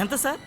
ఎంత sir?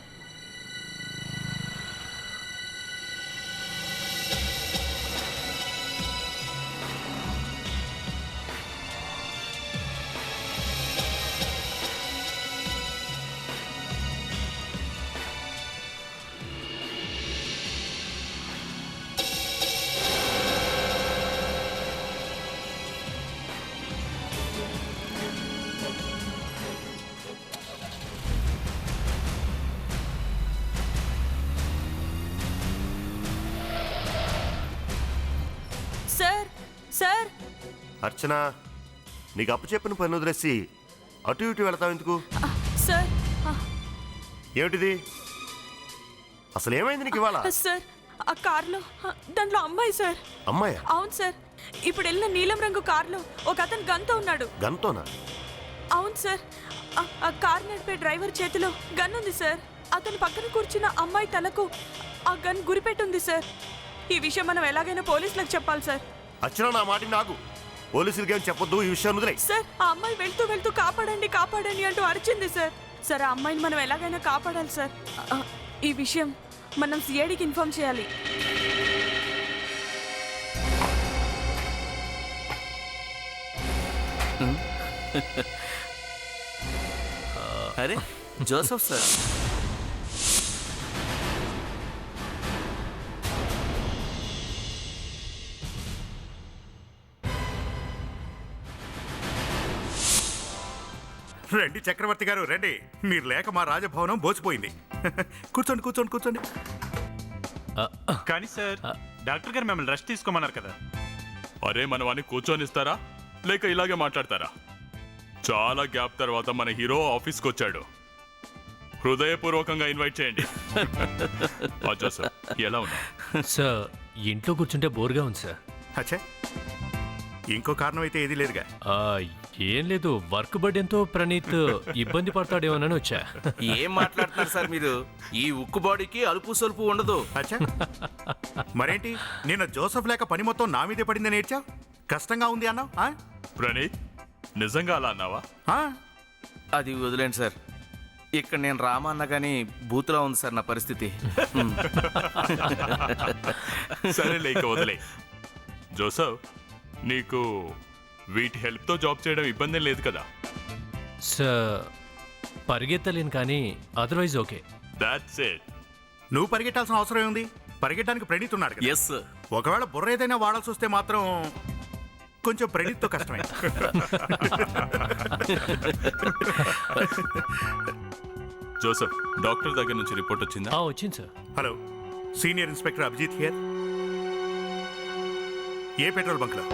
Sir sir అర్చన, నీకు అప్పు చెప్పిన పని వదిలేసి అటు ఇటు వెళతావు ఎందుకు? సార్ ఏమిటిది? అసలు ఏమైంది నీకు ఇవాళ? సార్ ఆ కార్లో దాంట్లో అమ్మాయి సార్. అమ్మాయి? అవును సార్. ఇప్పుడు వెళ్ళిన నీలం రంగు కార్లో ఒక అతను గన్తో ఉన్నాడు. గన్తోనా? అవును సార్. ఆ కార్ నడిపే డ్రైవర్ చేతిలో గన్ ఉంది సార్. అతను పక్కన కూర్చున్న అమ్మాయి తలకు ఆ గన్ గురిపెట్టుంది సార్. ఈ విషయం మనం ఎలాగైనా పోలీసులకు చెప్పాలి సార్. అర్చన, నా మాట నాకు పోలీసులకి ఏం చెప్పొద్దు, ఈ విషయం వదిలే. సార్ ఆ అమ్మాయి వెళ్తూ వెళ్తూ కాపాడండి కాపాడండి అంటూ అరిచింది సార్. సార్ ఆ అమ్మాయిని మనం ఎలాగైనా కాపాడాలి సార్. ఈ విషయం మనం సిఐడికి ఇన్ఫార్మ్ చేయాలి. అరే జోసఫ్ సార్. రండి చక్రవర్తి గారు, రండి. మీరు లేక మా రాజభవనం బోసిపోయింది. కూర్చోండి కూర్చోండి కూర్చోండి. కానీ సార్, డాక్టర్ గారు మిమ్మల్ని రెస్ట్ తీసుకోమన్నారు కదా. అరే, మన వాడిని కూర్చొనిస్తారా లేక ఇలాగే మాట్లాడతారా? చాలా గ్యాప్ తర్వాత మన హీరో ఆఫీస్కి వచ్చాడు. హృదయపూర్వకంగా ఇన్వైట్ చేయండి. అచ్చా సార్, ఎలా ఉన్నా సార్? ఇంట్లో కూర్చుంటే బోర్గా ఉంది సార్. అచ్చా, ఇంకో కారణం అయితే ఏది లేదుగా. ఏం లేదు, వర్క్ బర్డెన్తో ప్రణీత్ ఇబ్బంది పడతాడేమోనని వచ్చా. ఏం మాట్లాడుతున్నారు సార్ మీరు? ఈ ఉక్కు బాడీకి అలుపు సొలుపు ఉండదు. అచ్చా, మరేంటి నిన్న జోసఫ్ లేక పని మొత్తం నా మీదే పడిందని ఏడ్చావు? కష్టంగా ఉంది అన్నావు. ప్రణీత్, నిజంగా అలా అన్నావా? అది వదిలేండి సార్. ఇక్కడ నేను రామా అన్న కానీ బూతులా ఉంది సార్ నా పరిస్థితి. సరే, లేక వదిలే. జోసఫ్, నీకు వీటి హెల్ప్తో జాబ్ చేయడం ఇబ్బంది లేదు కదా? సార్ పరిగెత్తలేను కానీ అదర్వైజ్ ఓకే. That's it. నువ్వు పరిగెట్టాల్సిన అవసరం ఉంది. పరిగెట్టడానికి ప్రణీత్ ఉన్నాడు కదా. ఎస్. ఒకవేళ బుర్ర ఏదైనా వాడాల్సి వస్తే మాత్రం కొంచెం ప్రణీత్తో కష్టమే. జోసఫ్, డాక్టర్ దగ్గర నుంచి రిపోర్ట్ వచ్చిందా? వచ్చింది sir. Hello, senior inspector Abhijit here. ఏ పెట్రోల్ బంక్లో?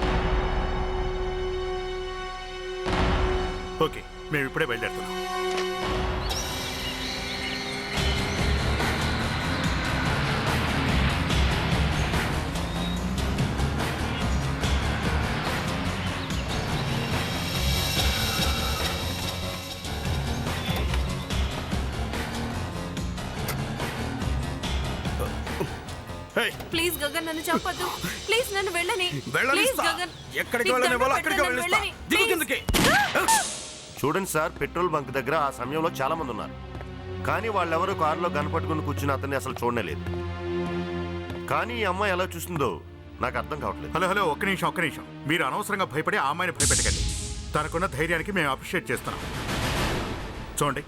ఓకే, మేము ఇప్పుడే బయలుదేరుతున్నాం. ప్లీజ్ గగన్, నన్ను చంపొద్దు. ప్లీజ్ నన్ను వెళ్ళని. ప్లీజ్ గగన్, ఎక్కడికి చూడండి సార్, పెట్రోల్ బంక్ దగ్గర ఆ సమయంలో చాలా మంది ఉన్నారు, కానీ వాళ్ళెవరూ కారులో గన్ పట్టుకుని కూర్చుని అతన్ని అసలు చూడలేదు. కానీ ఈ అమ్మాయి ఎలా చూస్తుందో నాకు అర్థం కావట్లేదు. హలో హలో, ఒక్క నిమిషం. మీరు అనవసరంగా భయపడి ఆ అమ్మాయిని భయపెట్టకండి. తనకున్న ధైర్యానికి మేము అప్రిషియేట్ చేస్తున్నాం. చూడండి,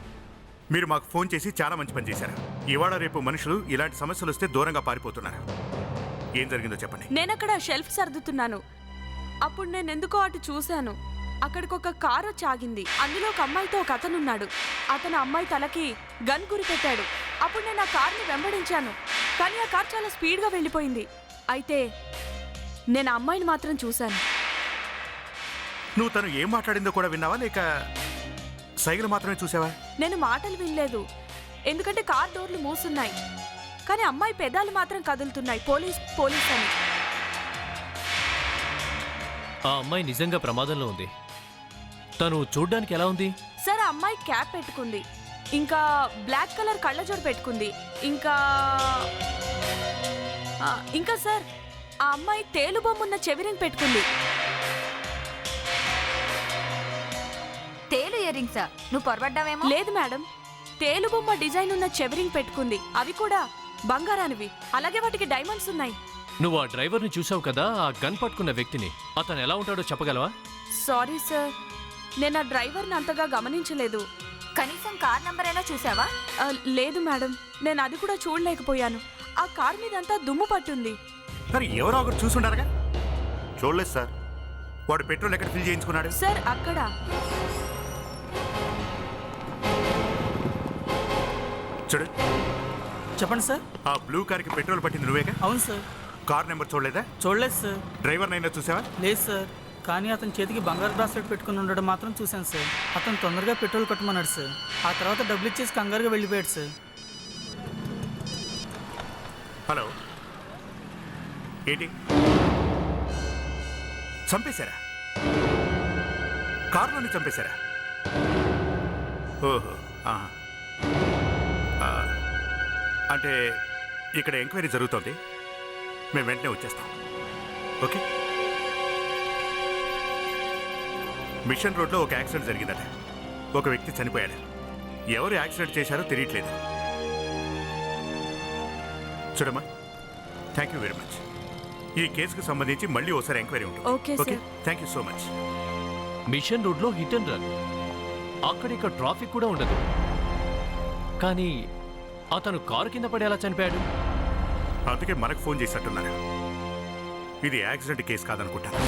మీరు మాకు ఫోన్ చేసి చాలా మంచి పని చేశారు. ఇవాళ రేపు మనుషులు ఇలాంటి సమస్యలు వస్తే దూరంగా పారిపోతున్నారు. ఏం జరిగిందో చెప్పండి. నేను అక్కడ షెల్ఫ్ సర్దుతున్నాను. అప్పుడు నేను ఎందుకో అటు చూశాను. అక్కడికి ఒక కారు వచ్చి ఆగింది. అందులో ఒక అమ్మాయితో ఒక అతను ఉన్నాడు. అతను అమ్మాయి తలకి గన్ గురి పెట్టాడు. అప్పుడు నేను ఆ కార్ని వెంబడించాను, కానీ ఆ కార్ చాలా స్పీడ్గా వెళ్ళిపోయింది. అయితే నేను ఆ అమ్మాయిని మాత్రం చూశాను. నువ్వు తను ఏం మాట్లాడిందో కూడా విన్నావా, లేక సైగలు మాత్రమే చూసావా? నేను మాటలు వినలేదు, ఎందుకంటే కార్ డోర్లు మూసున్నాయి. కానీ అమ్మాయి పెదాలు మాత్రం కదులుతున్నాయి, పోలీస్ పోలీస్ అని. ఆ అమ్మాయి నిజంగా ప్రమాదంలో ఉంది. తను చూడ్డానికి ఎలా ఉంది? సార్, ఆ అమ్మాయి క్యాప్ పెట్టుకుంది, ఇంకా బ్లాక్ కలర్ కళ్ళజోడు పెట్టుకుంది, ఇంకా సార్ ఆ అమ్మాయి తేలుబొమ్మున్న చెవిరింగ్ పెట్టుకుంది. తేలు ఇయర్ రింగ్సా? నువ్వు పొరబడ్డావేమో. లేదు మేడం, తేలుబొమ్మ డిజైన్ ఉన్న చెవిరింగ్ పెట్టుకుంది, అవి కూడా బంగారానివి. అలాగే వాటికి డైమండ్స్ ఉన్నాయి. నువ్వు ఆ డ్రైవర్ని చూసావు కదా, ఆ గన్ పట్టుకున్న వ్యక్తిని. అతను ఎలా ఉంటాడో చెప్పగలవా? సారీ సార్, నేను ఆ డ్రైవర్ని అంతగా గమనించలేదు. కనీసం కార్ నంబర్ అయినా చూసావా? లేదు మేడం, నేను అది కూడా చూడలేకపోయాను. ఆ కార్ మీదంతా దుమ్ము పట్టుంది. మరి ఎవరో ఒకరు చూసుండారుగా. చూడలేదు సార్. వాడు పెట్రోల్ ఎక్కడ ఫిల్ చేయించుకున్నాడు? సార్ అక్కడ. చూడు, చెప్పండి సార్. ఆ బ్లూ కార్కి పెట్రోల్ పట్టింది నువ్వేగా? అవును సార్. కార్ నెంబర్ చూడలేదా? చూడలేదు సార్. డ్రైవర్ నైనా చూసావా? లేదు సార్, కానీ అతని చేతికి బంగారు బ్రాస్లెట్ పెట్టుకుని ఉండడం మాత్రం చూశాను సార్. అతను తొందరగా పెట్రోల్ కట్టమన్నాడు సార్. ఆ తర్వాత డబ్బులు ఇచ్చేసి కంగారుగా వెళ్ళిపోయాడు సార్. హలో, ఏంటి చంపేశారా? కారులోని చంపేశారా? ఓహో, ఆహా. అంటే ఇక్కడ ఎంక్వైరీ జరుగుతోంది, మేము వెంటనే వచ్చేస్తాం. ఓకే. మిషన్ రోడ్లో ఒక యాక్సిడెంట్ జరిగిందట. ఒక వ్యక్తి చనిపోయాడు. ఎవరు యాక్సిడెంట్ చేశారో తెలియట్లేదు. చూడమ్మా, థ్యాంక్ యూ వెరీ మచ్. ఈ కేసుకు సంబంధించి మళ్ళీ ఒకసారి ఎంక్వైరీ ఉంటుంది. Okay sir. Thank you so much. Mission రోడ్లో హిట్ అండ్ రన్. అక్కడిక్కడ ట్రాఫిక్ కూడా ఉండదు. కానీ అతను కారు కింద పడి ఎలా చనిపోయాడు? అందుకే మనకు ఫోన్ చేసినట్టున్నాను. ఇది యాక్సిడెంట్ కేసు కాదనుకుంటాను.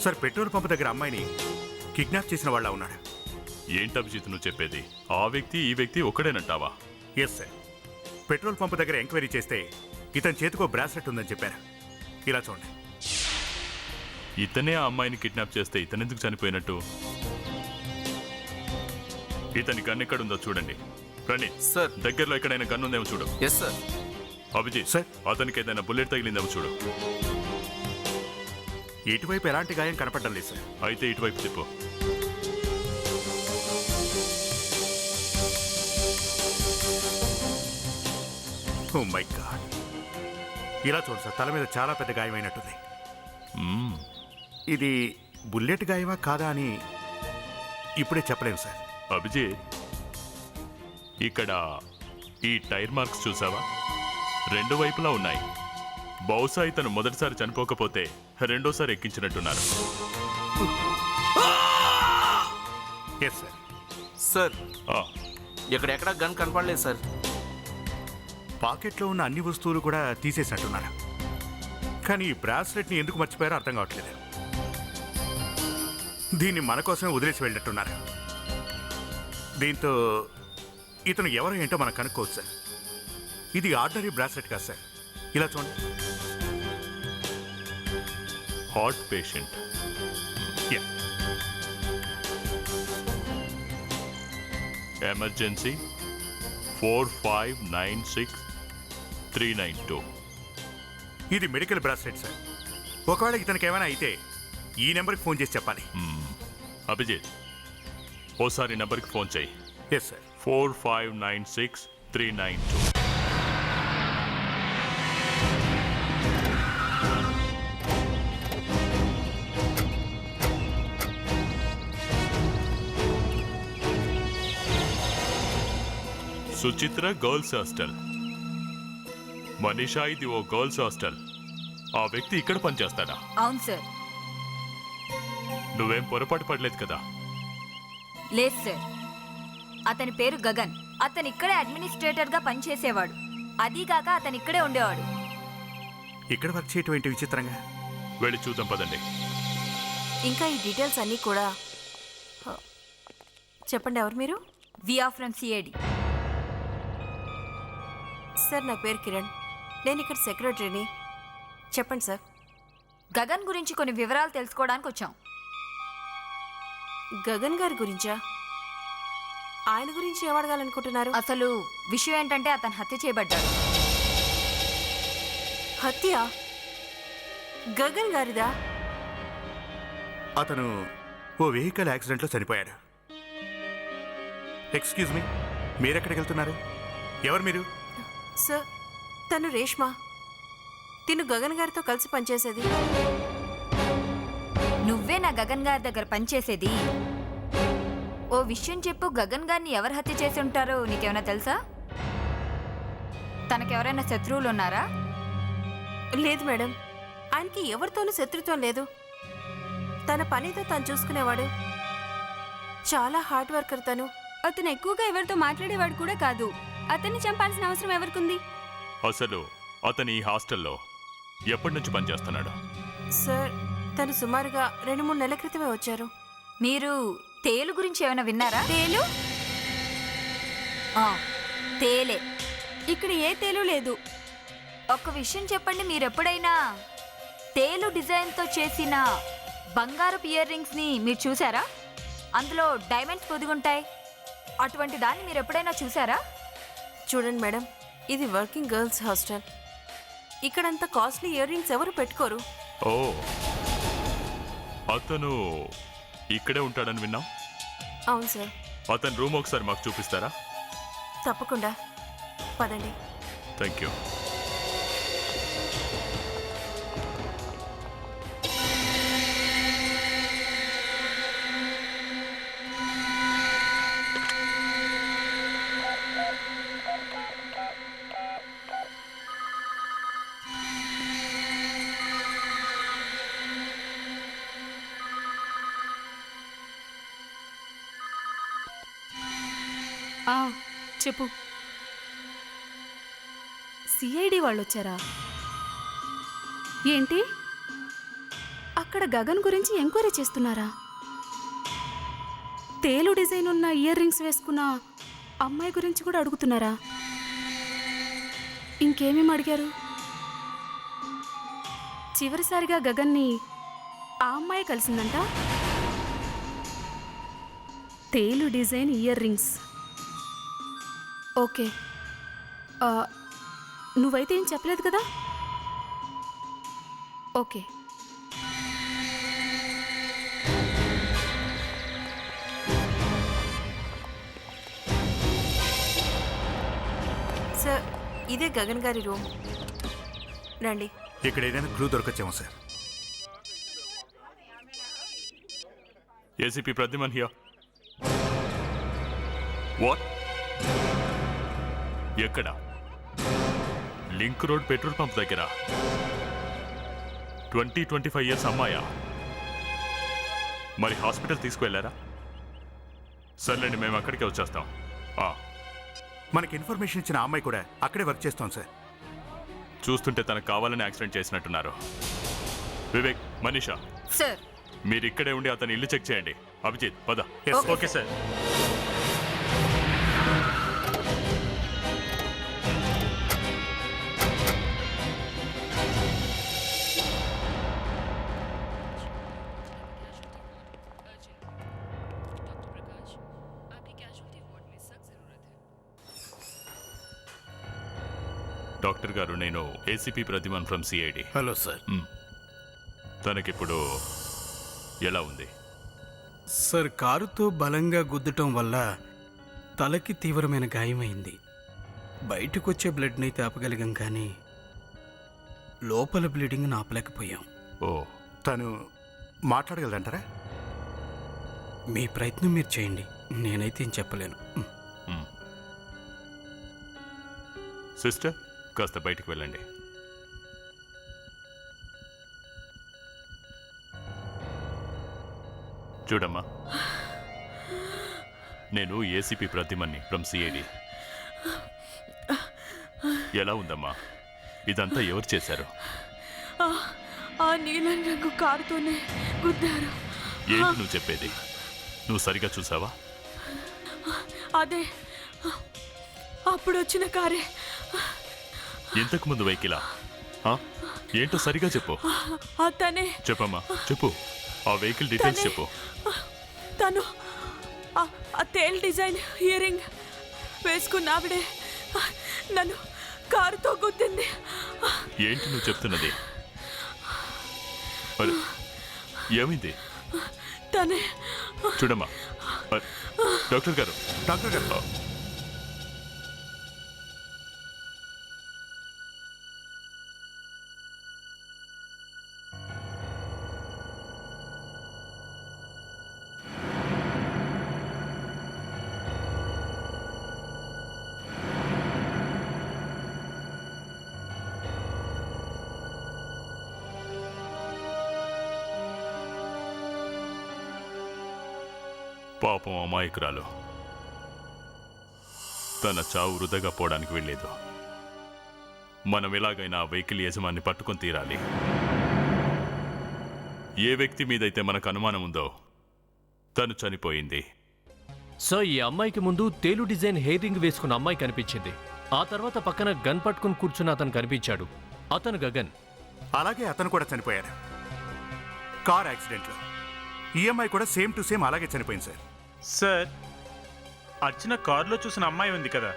సార్, పెట్రోల్ పంప్ దగ్గర అమ్మాయిని కిడ్నాప్ చేసిన వాళ్ళ ఉన్నాడు. ఏంటి అభిజిత్ నువ్వు చెప్పేది? ఆ వ్యక్తి ఈ వ్యక్తి ఒకడేనంటావా? Yes sir. పెట్రోల్ పంప్ దగ్గర ఎంక్వైరీ చేస్తే ఇతని చేతికో బ్రాస్లెట్ ఉందని చెప్పారు. ఇలా చూడండి. ఇతనే ఆ అమ్మాయిని కిడ్నాప్ చేస్తే ఇతనెందుకు చనిపోయినట్టు? ఇతని గన్ ఎక్కడుందో చూడండి. ప్రణీత్ సార్. దగ్గరలో ఎక్కడైనా గన్ ఉందేమో చూడు. Yes sir. అభిజిత్ సార్. అతనికి ఏదైనా బుల్లెట్ తగిలిందేమో చూడు. ఇటువైపు ఎలాంటి గాయం కనపడడం లేదు సార్. అయితే ఇటువైపు తిప్పు. Oh my God. ఇలా చూడు సార్, తల మీద చాలా పెద్ద గాయమైనట్టుంది. మ్మ్. ఇది బుల్లెట్ గాయమా కాదా అని ఇప్పుడే చెప్పలేము సార్. అభిజిత్, ఇక్కడ ఈ టైర్ మార్క్స్ చూసావా? రెండు వైపులా ఉన్నాయి. బహుశా ఇతను మొదటిసారి చనిపోకపోతే రెండోసారి ఎక్కించినట్టున్నారు. Yes sir. సార్, ఆ, ఎక్కడెక్కడ గన్ కనపడలేదు సార్. పాకెట్లో ఉన్న అన్ని వస్తువులు కూడా తీసేసినట్టున్నారు. కానీ ఈ బ్రాస్లెట్ని ఎందుకు మర్చిపోయారో అర్థం కావట్లేదు. దీన్ని మన కోసమే వదిలేసి వెళ్ళినట్టున్నారు. దీంతో ఇతను ఎవరో ఏంటో మనం కనుక్కోవచ్చు సార్. ఇది ఆర్డినరీ బ్రాస్లెట్ కాదు సార్. ఇలా చూడండి. Heart patient. యా. ఎమర్జెన్సీ 4596-392. ఇది మెడికల్ బ్రాస్లెట్ సార్. ఒకవేళ ఇతనికి ఏమైనా అయితే ఈ నెంబర్కి ఫోన్ చేసి చెప్పాలి. అభిజిత్, ఓసారి నెంబర్కి ఫోన్ చేయి. Yes sir. 4596-392. Suchitra girls hostel. Manisha, ఇది ఓ గర్ల్స్ హాస్టల్. ఆ వ్యక్తి ఇక్కడ పనిచేస్తాడా? అవును సార్. నువ్వేం పొరపాటు పడలేదు కదా? లేదు సార్. అతని పేరు గగన్. అతను ఇక్కడే అడ్మినిస్ట్రేటర్ గా పనిచేసేవాడు. అదీగాక అతను ఇక్కడే ఉండేవాడు. ఇక్కడ వర్క్ చేయటం ఏంటి విచిత్రంగా? వెళ్ళి చూద్దాం పదండి. ఇంకా ఈ డీటెయిల్స్ అన్నీ కూడా చెప్పండి. ఎవరు మీరు? We are from CID. Sir, నా పేరు కిరణ్. నేను ఇక్కడ సెక్రటరీని. చెప్పండి సార్. గగన్ గురించి కొన్ని వివరాలు తెలుసుకోవడానికి వచ్చాం. గగన్ గారి గురించా? ఆయన గురించి ఏమడగాలనుకుంటున్నారు? అసలు విషయం ఏంటంటే అతను హత్య చేయబడ్డాడు. హత్య గగన్ గారిదా? అతను ఓ వెహికల్ యాక్సిడెంట్లో చనిపోయాడు. ఎక్స్క్యూజ్ మీ, మీరెక్కడికి వెళ్తున్నారు? ఎవరు మీరు? సార్, తను రేష్మా. తిను గగన్ గారితో కలిసి పనిచేసేది. నువ్వే నా గగన్ గారి దగ్గర పనిచేసేది? ఓ విషయం చెప్పు, గగన్ గారిని ఎవరు హత్య చేసి ఉంటారో నీకేమైనా తెలుసా? తనకెవరైనా శత్రువులు ఉన్నారా? లేదు మేడం, ఆయనకి ఎవరితోనూ శత్రుత్వం లేదు. తన పనితో తను చూసుకునేవాడు. చాలా హార్డ్ వర్కర్ తను. అతను ఎక్కువగా ఎవరితో మాట్లాడేవాడు కూడా కాదు. అతన్ని చంపాల్సిన అవసరం ఎవరికుంది? అసలు అతను ఈ హాస్టల్లో ఎప్పటి నుంచి పనిచేస్తున్నాడు? సార్, తను సుమారుగా 2-3 నెలల క్రితమే వచ్చారు. మీరు తేలు గురించి ఏమైనా విన్నారా? తేలు? తేలే. ఇక్కడ ఏ తేలు లేదు. ఒక విషయం చెప్పండి, మీరెప్పుడైనా తేలు డిజైన్తో చేసిన బంగారపు ఇయర్ రింగ్స్ని మీరు చూసారా? అందులో డైమండ్స్ పొదిగుంటాయి. అటువంటి దాన్ని మీరు ఎప్పుడైనా చూసారా? చూడండి మేడం, ఇది వర్కింగ్ గర్ల్స్ హాస్టల్. ఇక్కడంత కాస్ట్లీ ఇయర్ రింగ్స్ ఎవరు పెట్టుకోరు. ఓ, అతను ఇక్కడే ఉంటాడని విన్నాం. అవును సార్. అతని రూమ్ ఒకసారి మాకు చూపిస్తారా? తప్పకుండా, పదండి. Thank you. చెప్పు. సిఐడి వాళ్ళు వచ్చారా? ఏంటి, అక్కడ గగన్ గురించి ఎంక్వైరీ చేస్తున్నారా? తేలు డిజైన్ ఉన్న ఇయర్ రింగ్స్ వేసుకున్న అమ్మాయి గురించి కూడా అడుగుతున్నారా? ఇంకేమేమి అడిగారు? చివరిసారిగా గగన్ని ఆ అమ్మాయి కలిసిందంట. తేలు డిజైన్ ఇయర్ రింగ్స్. ఓకే, నువ్వైతే ఏం చెప్పలేదు కదా? ఓకే. సార్, ఇదే గగన్ గారి రూమ్. రండి. ఇక్కడ ఏదైనా క్లూ దొరకొచ్చాము sir. ACP Pradyuman here. What? ఎక్కడ? లింక్ రోడ్ పెట్రోల్ పంప్ దగ్గర. 20-25 ఇయర్స్ అమ్మాయా? మరి హాస్పిటల్ తీసుకువెళ్ళారా? సర్లేండి, మేము అక్కడికే వచ్చేస్తాం. మనకి ఇన్ఫర్మేషన్ ఇచ్చిన అమ్మాయి కూడా అక్కడే వర్క్ చేస్తాం సార్. చూస్తుంటే తనకు కావాలని యాక్సిడెంట్ చేసినట్టున్నారు. వివేక్, మనీషా, సార్, మీరు ఇక్కడే ఉండి అతని ఇల్లు చెక్ చేయండి. అభిజిత్, పద. Okay sir. డాక్టర్ గారు, నేను ACP Pradyuman from CID. Hello sir. తనకిప్పుడు ఎలా ఉంది? సార్, కారుతో బలంగా గుద్దటం వల్ల తలకి తీవ్రమైన గాయమైంది. బయటకు వచ్చే బ్లడ్ని అయితే ఆపగలిగాం, కానీ లోపల బ్లీడింగ్ ఆపలేకపోయాం. ఓ, తను మాట్లాడగలదంటారా? మీ ప్రయత్నం మీరు చేయండి, నేనైతే ఏం చెప్పలేను. సిస్టర్, కాస్త బయటికి వెళ్ళండి. చూడమ్మా, నేను ఏసీపీ ప్రద్యుమన్ని ఫ్రమ్ సిఐడి. ఎలా ఉందమ్మా? ఇదంతా ఎవరు చేశారు? ఆ నీలం రంగు కారుతోనే గుద్దారు. ఏంటి నువ్వు చెప్పేది? నువ్వు సరిగా చూసావా? అదే, అప్పుడు వచ్చిన కారే. ఇంతకు ముందు వెహికలా? ఏంటో సరిగా చెప్పు. తనే. చెప్పమ్మా, చెప్పు. ఆ వెహికల్ డీటెయిల్స్ చెప్పు. తను ఆ తేల్ డిజైన్ ఇయర్ రింగ్ వేసుకున్న ఆవిడే నన్ను కారుతో గుద్దింది. ఏంటి నువ్వు చెప్తున్నది? మరి ఏమైంది? తనే. చూడమ్మా, డాక్టర్ గారు. డాక్టర్ గారు, పాపం అమాయకురాలు. తన చావు వృధగా పోవడానికి వెళ్ళలేదు. మనం ఎలాగైనా ఆ వెహికల్ యజమాన్ని పట్టుకొని తీరాలి. ఏ వ్యక్తి మీదైతే మనకు అనుమానం ఉందో తను చనిపోయింది. సో ఈ అమ్మాయికి ముందు తేలు డిజైన్ హెయిర్ రింగ్ వేసుకున్న అమ్మాయి కనిపించింది. ఆ తర్వాత పక్కన గన్ పట్టుకుని కూర్చున్న అతను కనిపించాడు. అతను గగన్. అలాగే అతను కూడా చనిపోయాడు కార్ యాక్సిడెంట్లో. ఈఎంఐ కూడా సేమ్ టు సేమ్ అలాగే చనిపోయింది సార్. సార్, అర్చన కారులో చూసిన అమ్మాయి ఉంది కదా,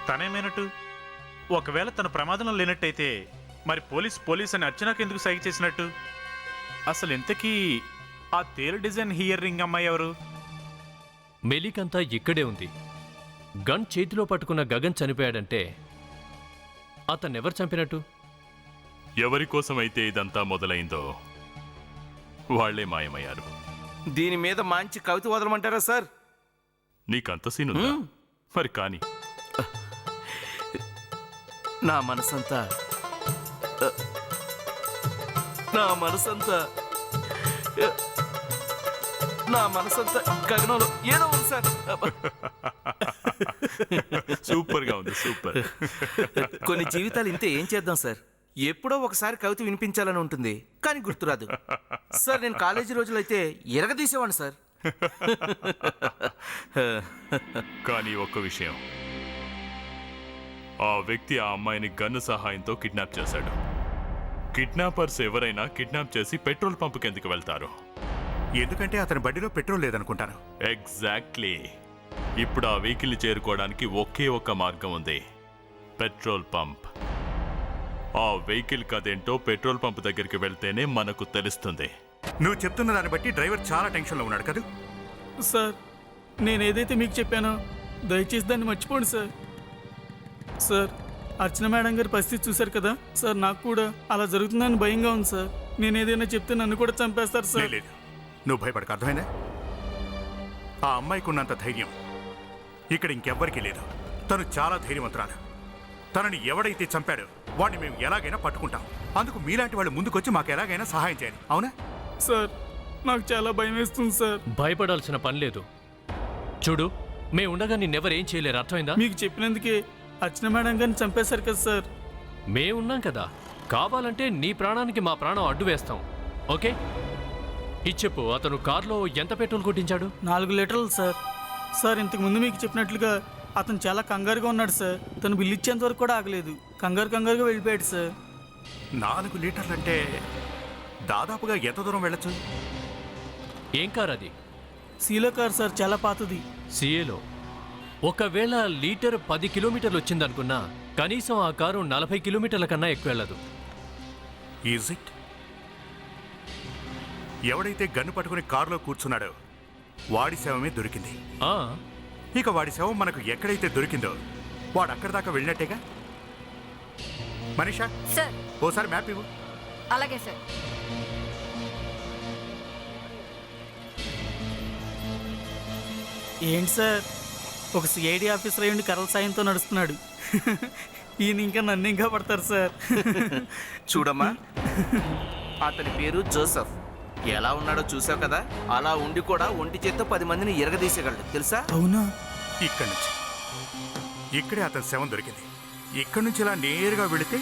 తనేమైనట్టు? ఒకవేళ తన ప్రమాదంలో లేనట్టయితే మరి పోలీస్ అని అర్చనకు ఎందుకు సైగ చేసినట్టు? అసలు ఇంతకీ ఆ తేలు డిజైన్ హియర్ రింగ్ అమ్మాయి ఎవరు? మెలికంతా ఇక్కడే ఉంది. గన్ చేతిలో పట్టుకున్న గగన్ చనిపోయాడంటే అతన్నెవరు చంపినట్టు? ఎవరి కోసమైతే ఇదంతా మొదలైందో వాళ్లే మాయమయ్యారు. దీని మీద మంచి కవిత వదలమంటారా సార్? నీకంత సీనుందా? మరి కానీ నా మనసంతా గగనంలో ఏదో ఉంది సార్. సూపర్ గా ఉంది, సూపర్. కొన్ని జీవితాలు ఇంతే, ఏం చేద్దాం సార్? ఎప్పుడో ఒకసారి కవిత వినిపించాలని ఉంటుంది, కానీ గుర్తురాదు సార్. నేను కాలేజీ రోజులైతే ఎరగదీసేవాడిని సార్. కానీ ఒక్క విషయం, ఆ వ్యక్తి ఆ అమ్మాయిని గన్ను సహాయంతో కిడ్నాప్ చేశాడు. కిడ్నాపర్స్ ఎవరైనా కిడ్నాప్ చేసి పెట్రోల్ పంపుకి ఎందుకు వెళ్తారు? ఎందుకంటే అతని బండిలో పెట్రోల్ లేదనుకుంటాను. ఎగ్జాక్ట్లీ. ఇప్పుడు ఆ వెహికల్ చేరుకోవడానికి ఒకే ఒక్క మార్గం ఉంది, పెట్రోల్ పంప్. ఆ వెహికల్ కదేంటో పెట్రోల్ పంప్ దగ్గరికి వెళ్తేనే మనకు తెలుస్తుంది. నువ్వు చెప్తున్న దాన్ని బట్టి డ్రైవర్ చాలా టెన్షన్లో ఉన్నాడు కదా సార్. నేను ఏదైతే మీకు చెప్పానో దయచేసి దాన్ని మర్చిపోండి సార్. సార్, అర్చన మేడం గారి పరిస్థితి చూశారు కదా సార్. నాకు కూడా అలా జరుగుతుందని భయంగా ఉంది సార్. నేను ఏదైనా చెప్తే నన్ను కూడా చంపేస్తారు సార్. లేదు, నువ్వు భయపడక, అర్థమైందా? ఆ అమ్మాయికి ఉన్నంత ధైర్యం ఇక్కడ ఇంకెవ్వరికీ లేదు. తను చాలా ధైర్యవంతురాలు. తనని ఎవడైతే చంపాడో వాడిని మేము ఎలాగైనా పట్టుకుంటాం. అందుకు మీలాంటి వాళ్ళు ముందుకొచ్చి మాకు ఎలాగైనా సహాయం చేయాలి, అవునా? సార్, నాకు చాలా భయం వేస్తుంది సార్. భయపడాల్సిన పని లేదు. చూడు, మేము ఉండగా నిన్నెవరేం చేయలేరు, అర్థమైందా? మీకు చెప్పినందుకే అర్చన మేడం గారిని చంపేశారు కదా సార్. మేమున్నాం కదా, కావాలంటే నీ ప్రాణానికి మా ప్రాణం అడ్డు వేస్తాం. ఓకే, ఇచ్చెప్పు. అతను కారులో ఎంత పెట్రోల్ కొట్టించాడు? 4 లీటర్లు సార్. సార్, ఇంతకు ముందు మీకు చెప్పినట్లుగా అతను చాలా కంగారుగా ఉన్నాడు సార్. తను బిల్లు ఇచ్చేంత వరకు కూడా ఆగలేదు. కంగారుగా వెళ్ళిపోయాడు సార్. 4 లీటర్లంటే దాదాపుగా ఎంత దూరం వెళ్ళొచ్చు? ఏం కార్ అది? సీలో కార్ సార్, చాలా పాతది. సిఏలో ఒకవేళ లీటర్ 10 కిలోమీటర్లు వచ్చిందనుకున్నా కనీసం ఆ కారు 40 కిలోమీటర్ల కన్నా ఎక్కువ వెళ్ళదు. Is it? ఎవడైతే గన్ను పట్టుకుని కారులో కూర్చున్నాడో వాడి శవమే దొరికింది. ఇక వాడి శవం మనకు ఎక్కడైతే దొరికిందో వాడు అక్కడి దాకా వెళ్ళినట్టేగా. మనీషా, సార్ ఓసారి మ్యాప్ ఇవ్వు. అలాగే సార్. ఏంటి సార్, ఒక సిఐడి ఆఫీసర్ అయ్యండి కర్రల సాయంతో నడుస్తున్నాడు. ఈయన ఇంకా నన్ను ఇంకా పడతారు సార్. చూడమ్మా, అతని పేరు జోసెఫ్. ఎలా ఉన్నాడో చూసావు కదా, అలా ఉండి కూడా ఒంటి చేత్తో 10 మందిని ఎరగదీసేయగలడు, తెలుసా? అవునా? ఇక్కడి నుంచి ఇక్కడే అతని శవం దొరికింది. ఇక్కడి నుంచి ఇలా నేరుగా వెళితే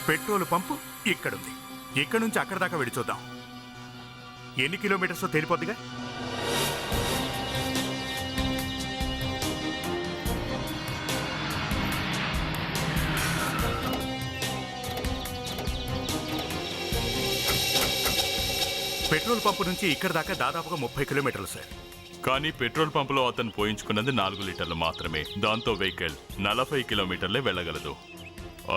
పెట్రోల్ పంపు ఇక్కడుంది. ఇక్కడి నుంచి అక్కడి దాకా వెళ్ళి చూద్దాం. ఎన్ని కిలోమీటర్స్ తేలిపోద్దిగా. పెట్రోల్ పంపు నుంచి ఇక్కడ దాకా దాదాపుగా 30 కిలోమీటర్లు సార్. కానీ పెట్రోల్ పంపులో అతను పోయించుకున్నది 4 లీటర్లు మాత్రమే. దాంతో వెహికల్ 40 కిలోమీటర్లే వెళ్ళగలదు.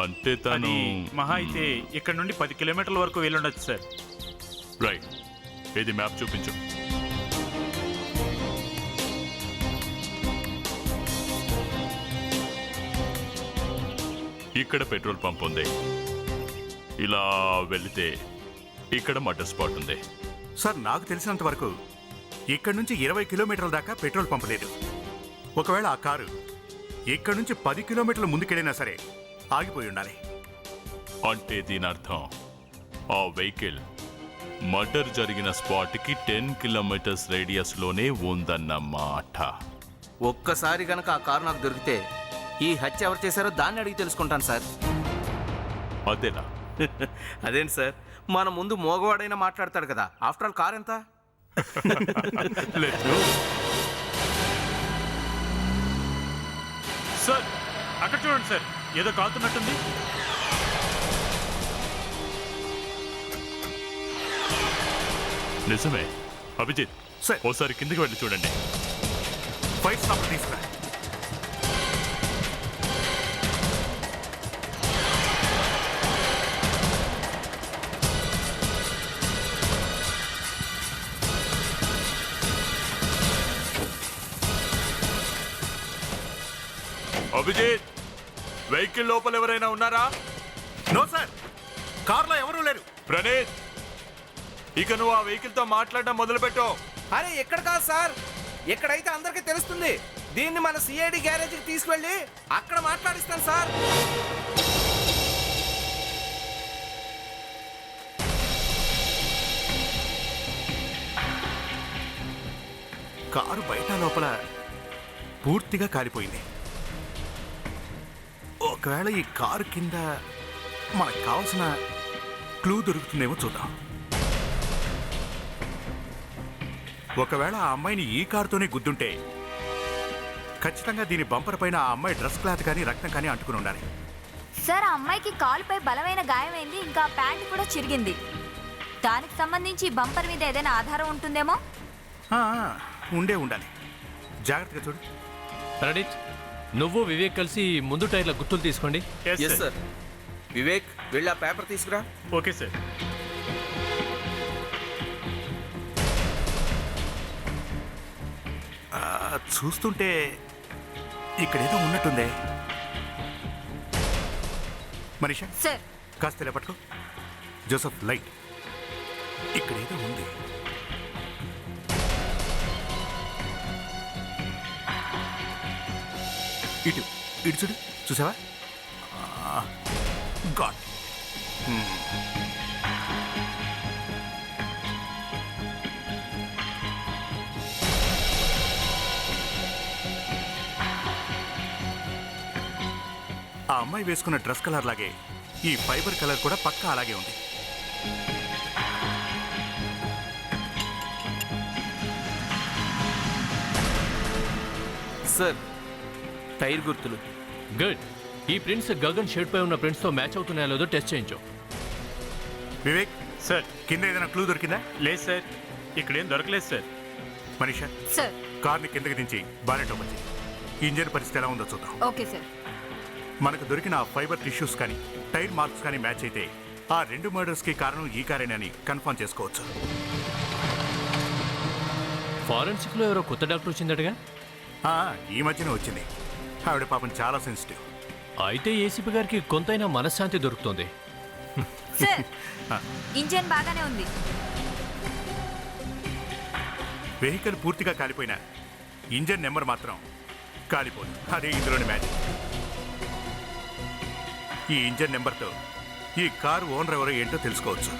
అంటే తను అది మహా అయితే ఇక్కడ నుండి 10 కిలోమీటర్ల వరకు వెళ్ళుండొచ్చు సార్. రైట్. ఇది మ్యాప్ చూపించు. ఇక్కడ పెట్రోల్ పంప్ ఉంది. ఇలా వెళితే ఇక్కడ మర్డర్ స్పాట్ ఉంది. సార్ నాకు తెలిసినంత వరకు ఇక్కడ నుంచి 20 కిలోమీటర్ల దాకా పెట్రోల్ పంప్ లేదు. ఒకవేళ ఆ కారు ఇక్కడ నుంచి 10 కిలోమీటర్ల ముందుకెళ్ళినా సరే ఆగిపోయి ఉండాలి. అంటే దీని అర్థం ఆ వెహికల్ మర్డర్ జరిగిన స్పాట్కి 10 కిలోమీటర్స్ రేడియస్ లోనే ఉందన్నమాట. ఒక్కసారి గనక ఆ కారు నాకు దొరికితే ఈ హత్య ఎవరు చేశారో దాన్ని అడిగి తెలుసుకుంటాను సార్. అదేలా? అదేంటి సార్, మన ముందు మోగవాడైనా మాట్లాడతాడు కదా. ఆఫ్టర్ ఆల్ కార్ ఎంత? సార్ అక్కడ చూడండి సార్, ఏదో కాలుతున్నట్టుంది. నిజమే. అభిజిత్ సార్ ఓసారి కిందికి వెళ్ళి చూడండి. ఫైర్ స్టాప్ తీసుకురా. అభిజిత్, వెహికల్ లోపల ఎవరైనా ఉన్నారా? నో సార్, కార్లో ఎవరూ లేరు. ప్రణీత్, ఇక నువ్వు ఆ వెహికల్ తో మాట్లాడడం మొదలుపెట్టు. అరే ఎక్కడ కాదు సార్, ఎక్కడైతే అందరికీ తెలుస్తుంది. దీన్ని మన సిఐడి గ్యారేజ్కి తీసుకువెళ్ళి అక్కడ మాట్లాడిస్తాను సార్. కారు బయట లోపల పూర్తిగా కాలిపోయింది. ఒకవేళ ఈ కారు కింద మనకు కావాల్సిన క్లూ దొరుకుతుందేమో చూద్దాం. ఒకవేళ ఆ అమ్మాయిని ఈ కారుతోనే గుద్దుంటే ఖచ్చితంగా దీని బంపర్ పైన ఆ అమ్మాయి డ్రెస్ క్లాత్ కానీ రక్తం కానీ అంటుకుని ఉండాలి. సార్ ఆ అమ్మాయికి కాలుపై బలమైన గాయమైంది, ఇంకా ప్యాంట్ కూడా చిరిగింది. దానికి సంబంధించి బంపర్ మీద ఏదైనా ఆధారం ఉంటుందేమో. ఉండే ఉండాలి. జాగ్రత్తగా చూడు. ప్రణీత్, నువ్వు వివేక్ కలిసి ముందు టైర్ల గుర్తులు తీసుకోండి. Yes sir. వివేక్, వెళ్ళి ఆ పేపర్ తీసుకురా. Okay sir. చూస్తుంటే ఇక్కడేదో ఉన్నట్టుందే. మనీషా సార్ కాస్త ఇలా పట్టుకో. Joseph, light. ఇక్కడేదో ఉంది. ఇటు ఇటు చూడు. చూసావా? గాడ్. ఆ అమ్మాయి వేసుకున్న డ్రెస్ కలర్ లాగే ఈ ఫైబర్ కలర్ కూడా పక్కా అలాగే ఉంది. సార్, టైర్ గుర్తులు. గుడ్. ఈ ప్రింట్స్ గగన్ షర్ట్ పై ఉన్న ప్రింట్స్ తో మ్యాచ్ అవుతున్నాయో లేదో టెస్ట్ చేయించు. వివేక్ సార్ కింద ఏదైనా క్లూ దొరికిందా? లేదు సార్, ఇక్కడేం దొరకలేదు సార్. మనీషా సార్ కార్ని కిందకి దించి బానెట్ ఓపెన్ చేయి. ఇంజన్ పరిస్థితి ఎలా ఉందో చూద్దాం. Okay sir. మనకు దొరికిన ఆ ఫైబర్ టిష్యూస్ కానీ టైర్ మార్క్స్ కానీ మ్యాచ్ అయితే ఆ 2 మర్డర్స్కి కారణం ఈ కారేనని కన్ఫర్మ్ చేసుకోవచ్చు. ఫారెన్సిక్ లో ఎవరో కొత్త డాక్టర్ వచ్చిందటగా. ఈ మధ్యనే వచ్చింది. ఆవిడ పాపం చాలా సెన్సిటివ్. అయితే ఏసీపీ గారికి కొంతైనా మనశ్శాంతి దొరుకుతుంది. సార్ ఇంజన్ బాగానే ఉంది. వెహికల్ పూర్తిగా కాలిపోయినా ఇంజన్ నెంబర్ మాత్రం కాలిపోదు. అదే ఇందులోని మ్యాజిక్. ఈ ఇంజన్ నెంబర్తో ఈ కారు ఓనర్ ఎవరో ఏంటో తెలుసుకోవచ్చు.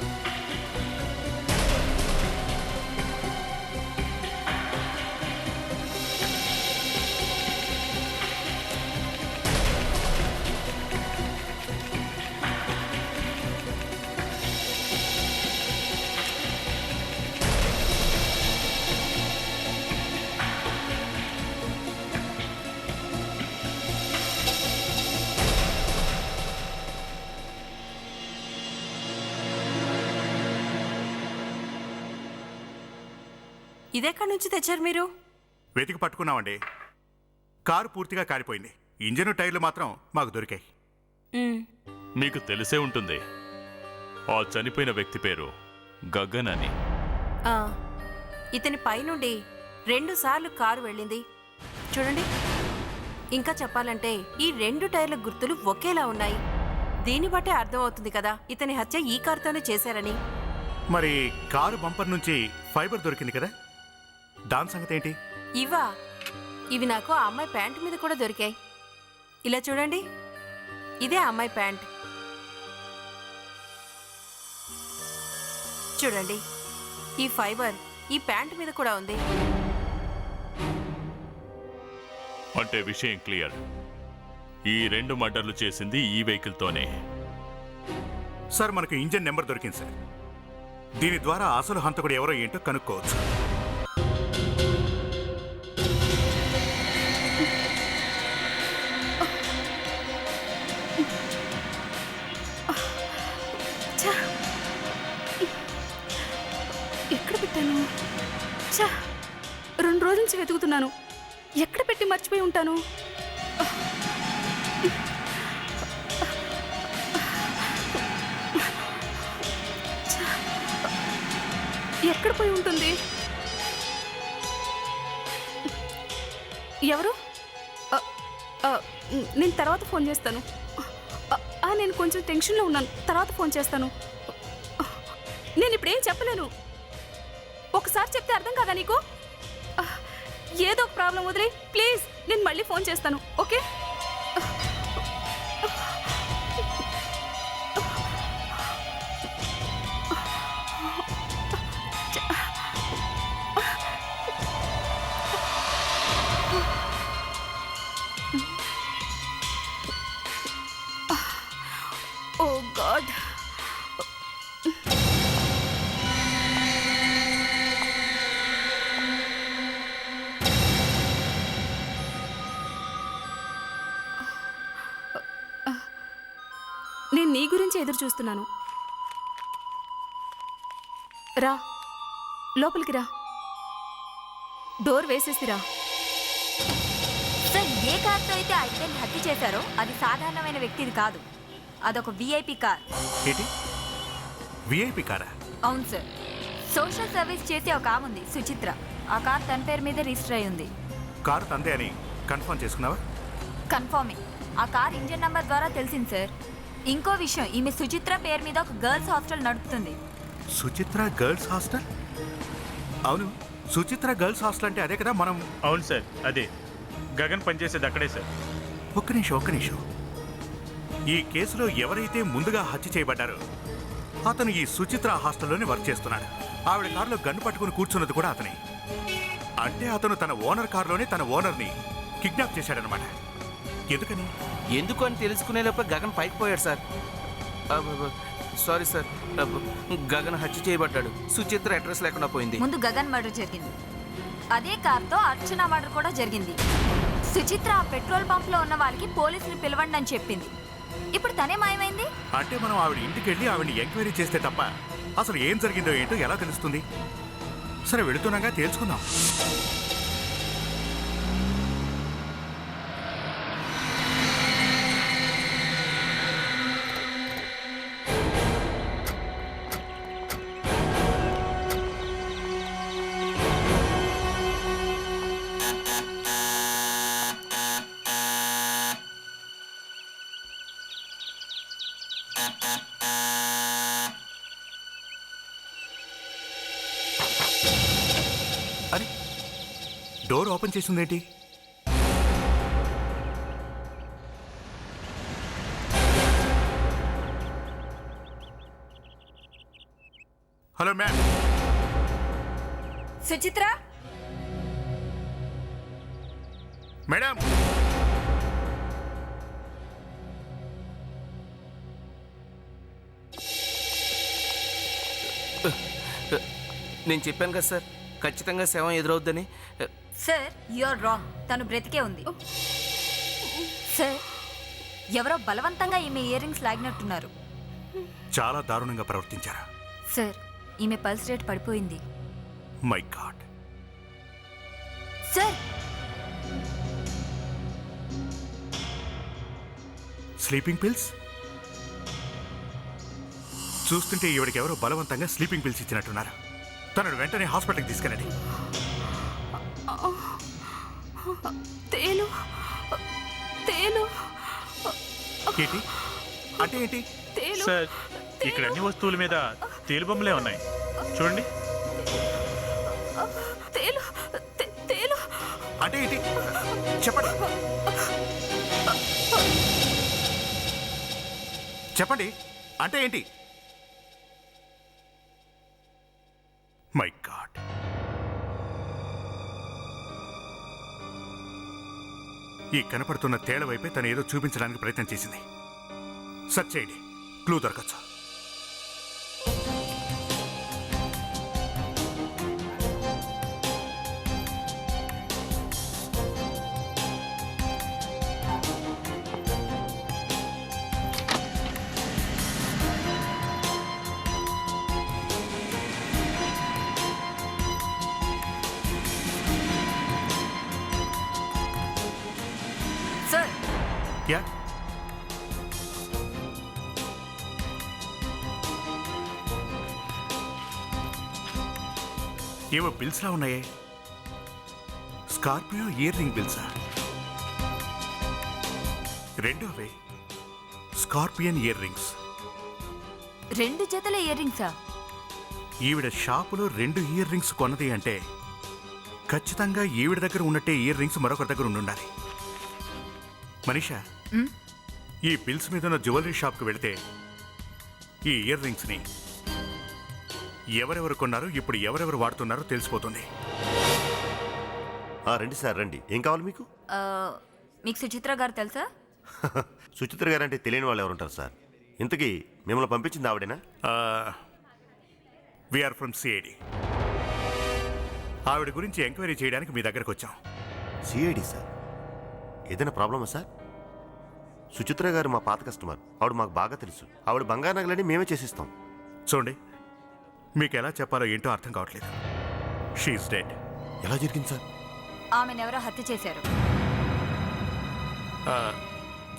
ఇదెక్కడి నుంచి తెచ్చారు మీరు? వెతికి పట్టుకున్నామండి. కారు పూర్తిగా కాలిపోయింది. ఇంజన్ టైర్లు మాత్రం మాకు దొరికాయి. మీకు తెలిసే ఉంటుంది, ఆ చనిపోయిన వ్యక్తి పేరు గగన్ అని. ఇతని పైనుండి 2 సార్లు కారు వెళ్ళింది చూడండి. ఇంకా చెప్పాలంటే ఈ 2 టైర్ల గుర్తులు ఒకేలా ఉన్నాయి. దీన్ని బట్టే అర్థమవుతుంది కదా ఇతని హత్య ఈ కారుతోనే చేశారని. మరి కారు బంపర్ నుంచి ఫైబర్ దొరికింది కదా, దాని సంగతి ఏంటి? ఇవి నాకు ఆ అమ్మాయి ప్యాంట్ మీద కూడా దొరికాయి. ఇలా చూడండి, ఇదే ఆ అమ్మాయి ప్యాంట్. చూడండి, ఈ ఫైబర్ ఈ ప్యాంట్ మీద కూడా ఉంది. అంటే విషయం క్లియర్, ఈ 2 మర్డర్లు చేసింది ఈ వెహికల్తోనే. సార్, మనకు ఇంజన్ నెంబర్ దొరికింది సార్. దీని ద్వారా అసలు హంతకుడు ఎవరో ఏంటో కనుక్కోవచ్చు. ఎక్కడ పెట్టాను? 2 రోజుల నుంచి వెతుకుతున్నాను. ఎక్కడ పెట్టి మర్చిపోయి ఉంటాను? ఎక్కడ పోయి ఉంటుంది? ఎవరు? నేను తర్వాత ఫోన్ చేస్తాను. నేను కొంచెం టెన్షన్లో ఉన్నాను, తర్వాత ఫోన్ చేస్తాను. నేను ఇప్పుడేం చెప్పలేను. ఒకసారి చెప్తే అర్థం కాదా నీకు? ఏదో ఒక ప్రాబ్లం వదిలే ప్లీజ్. నేను మళ్ళీ ఫోన్ చేస్తాను, ఓకే? ఓ గాడ్. నేను నీ గురించి ఎదురు చూస్తున్నాను. రా, లోపలికి రా. డోర్ వేసేసిరా. సార్, ఏ కార్తో అయితే ఆ ఇద్దరిని హత్య చేశారో అది సాధారణమైన వ్యక్తిది కాదు, అదొక విఐపి కార్. ఏంటి, విఐపి కారా? అవును సార్. సోషల్ సర్వీస్ చేసే ఒక ఆమె ఉంది, సుచిత్ర. ఆ కార్ తన పేరు మీద రిజిస్టర్ అయి ఉంది. కారు తందే అని కన్ఫర్మ్ చేసుకున్నావా? కన్ఫర్మే. ఆ కార్ ఇంజన్ నంబర్ ద్వారా తెలిసింది సార్. ఇంకో విషయం, ఈమె సుచిత్ర పేరు మీద ఒక గర్ల్స్ హాస్టల్ నడుపుతుంది. Suchitra girls hostel? అవును, సుచిత్ర గర్ల్స్ హాస్టల్ అంటే అదే కదా మనం. అవును సార్, అదే. గగన్ పనిచేసేది అక్కడే సార్. ఒక్క నిమిషం. ఈ కేసులో ఎవరైతే ముందుగా హత్య చేయబడ్డారో అతను ఈ సుచిత్ర హాస్టల్లోనే వర్క్ చేస్తున్నాడు. ఆవిడ కారులో గన్ను పట్టుకుని కూర్చున్నది కూడా అతనే. అంటే అతను తన ఓనర్ కారులోనే తన ఓనర్ని కిడ్నాప్ చేశాడనమాట. ఎందుకని? ఎందుకు అని తెలుసుకునేలోపే గగన్ పైకి పోయాడు సార్. సారీ సార్, గగన్ హత్య చేయబడ్డాడు. సుచిత్ర అడ్రస్ లేకుండా పోయింది. ముందు గగన్ మర్డర్ జరిగింది, అదే కార్తో అర్చన మర్డర్ కూడా జరిగింది. సుచిత్ర ఆ పెట్రోల్ పంప్ లో ఉన్న వాళ్ళకి పోలీసులు పిలవండి అని చెప్పింది. ఇప్పుడు తనే మాయమైంది. అంటే మనం ఆవిడ ఇంటికి వెళ్ళి ఆవిడని ఎంక్వైరీ చేస్తే తప్ప అసలు ఏం జరిగిందో ఏంటో ఎలా తెలుస్తుంది? సరే, వెళుతున్నాగా తేల్చుకుందాం. అరే, డోర్ ఓపెన్ చేసిందేంటి? Hello ma'am. సుచిత్ర, మేడం. నేను చెప్పాను కదా సార్, ఖచ్చితంగా శవం ఎదురవుద్దని. Sir, you're wrong. తను బ్రతికే ఉంది. సార్, ఎవరో బలవంతంగా ఈమె ఇయర్ రింగ్స్ లాగినట్టున్నారు. చాలా దారుణంగా ప్రవర్తించారా? సార్, ఈమె పల్స్ రేట్ పడిపోయింది. My God. Sir sleeping pills? చూస్తుంటే ఈవిడికి ఎవరో బలవంతంగా స్లీపింగ్ పిల్స్ ఇచ్చినట్టున్నారు. తనను వెంటనే హాస్పిటల్కి తీసుకెళ్ళండి. తేలు తేలు ఏంటి అంటే ఏంటి? తేలు సార్ ఇక్కడ అన్ని వస్తువుల మీద తేలుబొమ్మలే ఉన్నాయి చూడండి. తేలు తేలు అంటే ఏంటి చెప్పండి. చెప్పండి అంటే ఏంటి? My God. ఈ కనపడుతున్న తేళ్ల వైపే తను ఏదో చూపించడానికి ప్రయత్నం చేసింది. సెర్చ్ చేయండి, క్లూ దొరకచ్చు. సార్ యా, ఏవో బిల్స్లా ఉన్నాయే. స్కార్పియో ఇయర్ రింగ్ బిల్సా? రెండు అవే స్కార్పియన్ ఇయర్ రింగ్స్. 2 జతల ఇయర్ రింగ్సా? ఈవిడ షాపులో 2 ఇయర్ రింగ్స్ కొన్నది అంటే ఖచ్చితంగా ఈవిడ దగ్గర ఉన్నట్టే ఇయర్ రింగ్స్ మరొకరి దగ్గర ఉండాలి. మనీషా, ఈ బిల్స్ మీద ఉన్న జ్యువెలరీ షాప్కి వెళితే ఈ ఇయర్ రింగ్స్ని ఎవరెవరు కొన్నారో, ఇప్పుడు ఎవరెవరు వాడుతున్నారో తెలిసిపోతుంది. రండి సార్ రండి. ఏం కావాలి మీకు? మీకు సుచిత్ర గారు తెలుసా? సుచిత్ర గారు అంటే తెలియని వాళ్ళు ఎవరుంటారు సార్? ఇంతకీ మిమ్మల్ని పంపించింది ఆవిడేనా? We are from CID. ఆవిడ గురించి ఎంక్వైరీ చేయడానికి మీ దగ్గరకు వచ్చాం. CID sir? ఏదైనా ప్రాబ్లమా సార్? సుచిత్ర గారు మా పాత కస్టమర్. ఆవిడ మాకు బాగా తెలుసు. ఆవిడ బంగారు నగలని మేమే చేసిస్తాం. చూడండి, మీకు ఎలా చెప్పాలో ఏంటో అర్థం కావట్లేదు. She is dead. ఎలా జరిగింది సార్? ఆమెనెవరో హత్య చేశారు.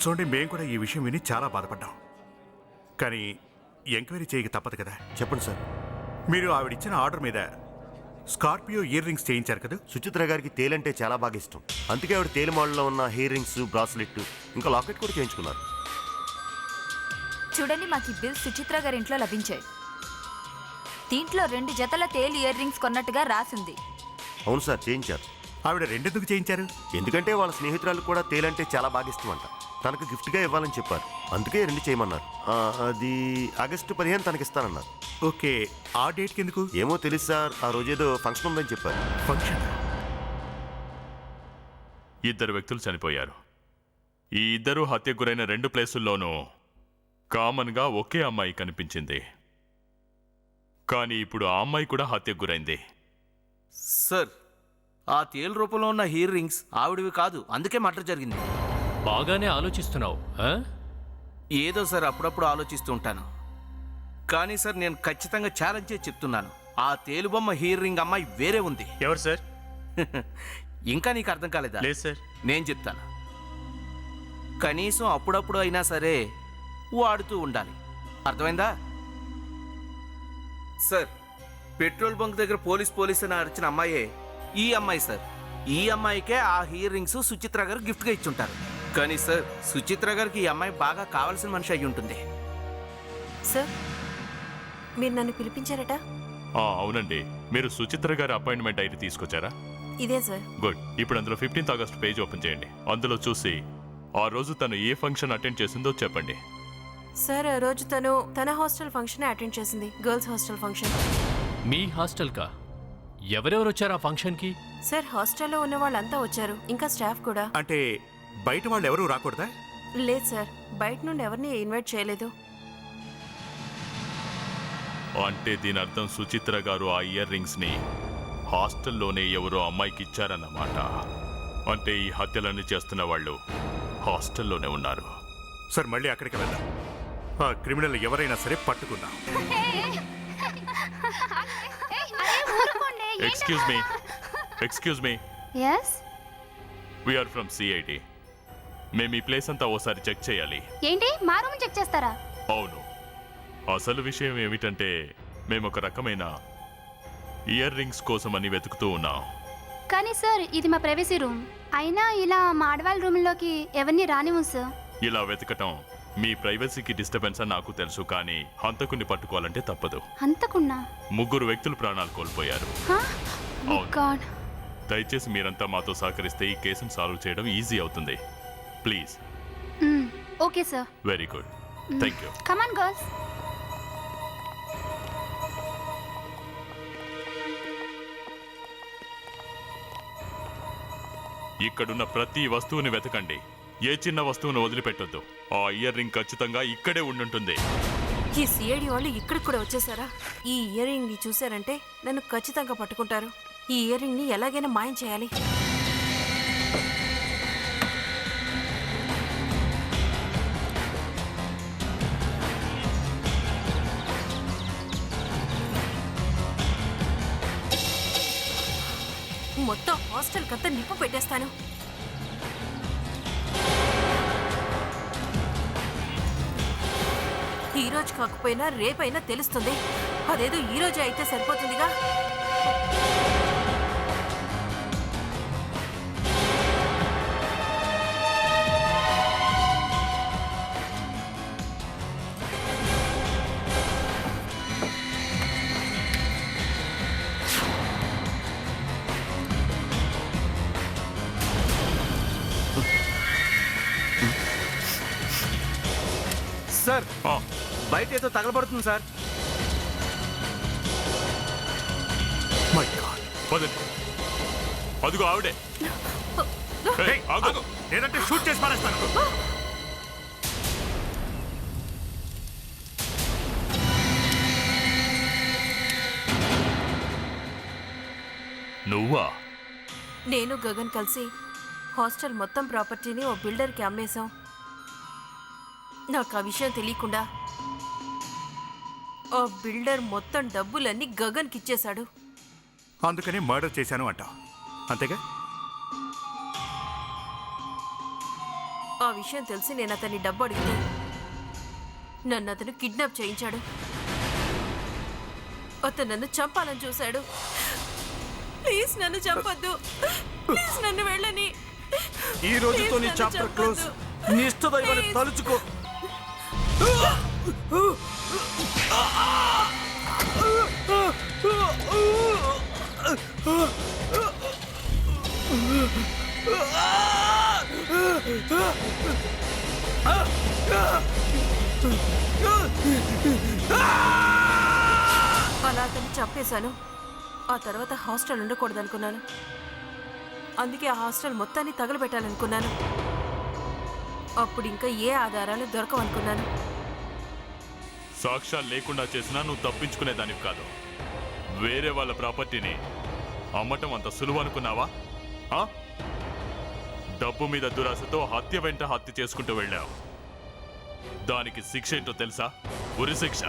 చూడండి, మేము కూడా ఈ విషయం విని చాలా బాధపడ్డాం. కానీ ఎంక్వైరీ చేయక తప్పదు కదా. చెప్పండి సార్. మీరు ఆవిడిచ్చిన ఆర్డర్ మీద స్కార్పియో ఇయర్ రింగ్స్ చేయించారు కదా? సుచిత్ర గారికి తేలంటే చాలా బాగా ఇష్టం. అందుకే ఆవిడ తేలు మోడల్లో ఉన్న హెయిర్ రింగ్స్, బ్రాస్లెట్, ఇంకా లాకెట్ కూడా చేయించుకున్నారు. చూడండి, మాకు ఈ బిల్స్ సుచిత్ర గారి ఇంట్లో లభించాయి. దీంట్లో 2 జతల తేలు ఇయర్ రింగ్స్ కొన్నట్టుగా రాసింది. అవును సార్, చేయించారు. ఆవిడ రెండెందుకు చేయించారు? ఎందుకంటే వాళ్ళ స్నేహితురాలు కూడా తేలంటే చాలా బాగా ఇష్టం అంట. తనకు గిఫ్ట్గా ఇవ్వాలని చెప్పారు. అందుకే 2 చేయమన్నారు. అది ఆగస్టు 15 తనకిస్తానన్నారు. ఓకే, ఆ డేట్కి ఎందుకు? ఏమో తెలుసు సార్, ఆ రోజేదో ఫంక్షన్ ఉందని చెప్పారు. ఫంక్షన్? 2 వ్యక్తులు చనిపోయారు. ఈ 2 హత్యకు గురైన 2 ప్లేసుల్లోనూ కామన్గా ఒకే అమ్మాయి కనిపించింది. కానీ ఇప్పుడు ఆ అమ్మాయి కూడా హత్యకు గురైంది. సార్, ఆ తేలు రూపంలో ఉన్న ఇయర్ రింగ్స్ ఆవిడవి కాదు. అందుకే మర్డర్ జరిగింది. బాగానే ఆలోచిస్తున్నావు. ఏదో సార్, అప్పుడప్పుడు ఆలోచిస్తూ ఉంటాను. కానీ సార్, నేను ఖచ్చితంగా ఛాలెంజ్ చేసి చెప్తున్నాను, ఆ తేలుబొమ్మ ఇయర్ రింగ్ అమ్మాయి వేరే ఉంది. ఎవరు సార్? ఇంకా నీకు అర్థం కాలేదా? లేదు సార్. నేను చెప్తాను. కనీసం అప్పుడప్పుడు అయినా సరే వాడుతూ ఉండాలి. అర్థమైందా? సార్, పెట్రోల్ బంక్ దగ్గర పోలీస్ అని అరిచిన అమ్మాయే ఈ అమ్మాయి సార్. ఈ అమ్మాయికే ఆ ఇయర్ రింగ్స్ సుచిత్ర గారు గిఫ్ట్గా ఇచ్చుంటారు. కానీ సార్, సుచిత్ర గారికి ఈ అమ్మాయి బాగా కావాల్సిన మనిషి అయి ఉంటుంది. సార్, మీరు నన్ను పిలిపించారట? అవునండి. మీరు సుచిత్ర గారి అపాయింట్మెంట్ డైరీ తీసుకొచ్చారా? ఇదే సార్. గుడ్. ఇప్పుడు అందులో 15th ఆగస్ట్ పేజ్ ఓపెన్ చేయండి. అందులో చూసి ఆ రోజు తను ఏ ఫంక్షన్ అటెండ్ చేసిందో చెప్పండి. సార్, ఆ రోజు తన హాస్టల్ ఫంక్షన్ అటెండ్ చేసింది. Girls hostel function. మీ హాస్టల్కా? ఎవరెవరు వచ్చారు ఆ ఫంక్షన్కి? సార్, హాస్టల్లో ఉన్న వాళ్ళంతా వచ్చారు, ఇంకా స్టాఫ్ కూడా. అంటే బయట వాళ్ళు ఎవరూ రాకూడదా? లేదు సార్, బయట నుండి ఎవరిని ఇన్వైట్ చేయలేదు. అంటే దీని అర్థం సుచిత్ర గారు ఆ ఇయర్ రింగ్స్ ని హాస్టల్లోనే ఎవరో అమ్మాయికి ఇచ్చారన్నమాట. అంటే ఈ హత్యలన్నీ చేస్తున్న వాళ్ళు హాస్టల్లోనే ఉన్నారు. సార్, మళ్ళీ అక్కడికి వెళ్దాం. ఆ క్రిమినల్ ఎవరైనా సరే పట్టుకుందాం. Excuse me yes we are from CID. మేము ఈ ప్లేస్ అంతా ఓసారి చెక్ చేయాలి. ఏంటి మా రూమ్ చెక్ చేస్తారా? అవును. అసలు విషయం ఏమిటంటే మేము ఒక రకమైన ఇయర్ రింగ్స్ కోసమని వెతుకుతూ ఉన్నాం. కానీ సార్ ఇది మా ప్రైవసీ రూమ్. అయినా ఇలా మా ఆడవాళ్ళ రూమ్లోకి ఎవరిని రానివ్వం సార్. ఇలా వెతకటం మీ ప్రైవసీకి డిస్టర్బెన్స్ అని నాకు తెలుసు, కానీ హంతకుని పట్టుకోవాలంటే తప్పదు. అంతకున్నా 3 వ్యక్తులు ప్రాణాలు కోల్పోయారు. అవును. గాడ్. దయచేసి మీరంతా మాతో సహకరిస్తే ఈ కేసును సాల్వ్ చేయడం ఈజీ అవుతుంది. Please. Okay sir. Very good. Thank you. Come on girls. ఇక్కడున్న ప్రతి వస్తువుని వెతకండి. ఏ చిన్న వస్తువును వదిలిపెట్టొద్దు. ఆ ఇయర్ రింగ్ ఖచ్చితంగా ఇక్కడే ఉండుంటుంది. ఈ సిఐడి వాళ్ళు ఇక్కడికి కూడా వచ్చేసారా? ఈ ఇయర్ రింగ్ ని చూశారంటే నన్ను ఖచ్చితంగా పట్టుకుంటారు. ఈ ఇయర్ రింగ్ ని ఎలాగైనా మాయం చేయాలి. మొత్తం హాస్టల్ కంతా నిప్పు పెట్టేస్తాను. ఈ రోజు కాకపోయినా రేపైనా తెలుస్తుంది. అదేదో ఈ రోజే అయితే సరిపోతుందిగా. సార్ బయట ఏదో తగలబడుతుంది సార్. My God. పదండి. అదిగో ఆవిడే. ఏయ్, ఆగు. లేదంటే షూట్ చేసి పారేస్తాను. నువ్వా? నేను గగన్ కలిసి హాస్టల్ మొత్తం ప్రాపర్టీని ఓ బిల్డర్కి అమ్మేశాం. నాకు ఆ విషయం తెలియకుండా ఆ బిల్డర్ మొత్తం డబ్బులన్నీ గగన్కి ఇచ్చేశాడు. అందుకని మర్డర్ చేశాను అంటావు, అంతేగా? ఆ విషయం తెలిసి నేను అతన్ని డబ్బు అడిగితే నన్ను అతను కిడ్నాప్ చేయించాడు. అతను నన్ను చంపాలని చూశాడు. ప్లీజ్ నన్ను చంపొద్దు. ప్లీజ్ నన్ను వెళ్ళని. ఈ రోజుతో నీ చాప్టర్ క్లోజ్. నీ ఇష్టదైవాన్ని తలుచుకో. అలా అతన్ని చంపేశాను. ఆ తర్వాత హాస్టల్ ఉండకూడదనుకున్నాను. అందుకే ఆ హాస్టల్ మొత్తాన్ని తగలబెట్టాలనుకున్నాను. అప్పుడు ఇంకా ఏ ఆధారాలు దొరకవనుకున్నాను. సాక్ష్యాలు లేకుండా చేసినా నువ్వు తప్పించుకునేదానివి కాదు. వేరే వాళ్ళ ప్రాపర్టీని అమ్మటం అంత సులువు అనుకున్నావా? డబ్బు మీద దురాశతో హత్య వెంట హత్య చేసుకుంటూ వెళ్ళావు. దానికి శిక్ష ఏంటో తెలుసా? ఉరి శిక్ష.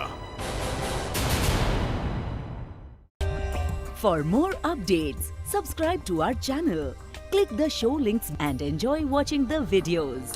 For more updates, subscribe to our channel, click the show links and enjoy watching the videos.